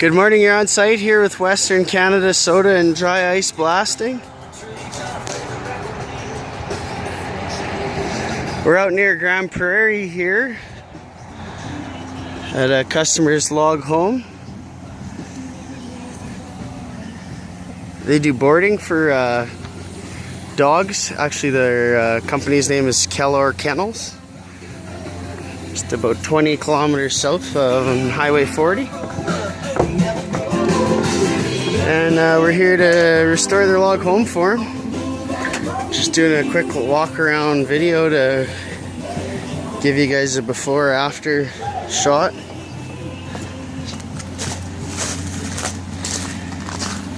Good morning, you're on site here with Western Canada Soda and Dry Ice Blasting. We're out near Grande Prairie here at a customer's log home. They do boarding for dogs. Actually, their company's name is Cedar Kennels. Just about 20 kilometers south on Highway 40. And we're here to restore their log home for them. Just doing a quick walk around video to give you guys a before after shot.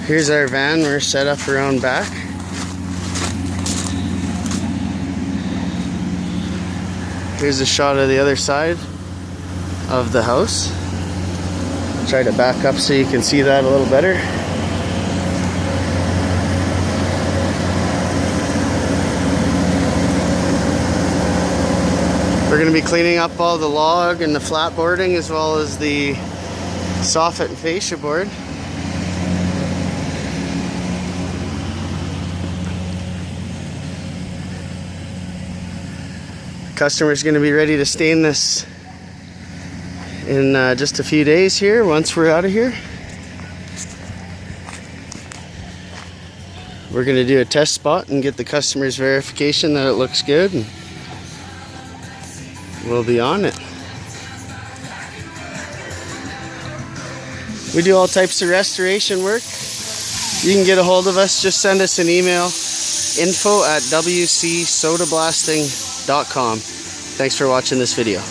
Here's our van, we're set up around back. Here's a shot of the other side of the house. Try to back up so you can see that a little better. We're going to be cleaning up all the log and the flat boarding as well as the soffit and fascia board. The customer's going to be ready to stain this in just a few days here once we're out of here. We're going to do a test spot and get the customer's verification that it looks good, and we'll be on it. We do all types of restoration work. You can get a hold of us, just send us an email, info@wcsodablasting.com. Thanks for watching this video.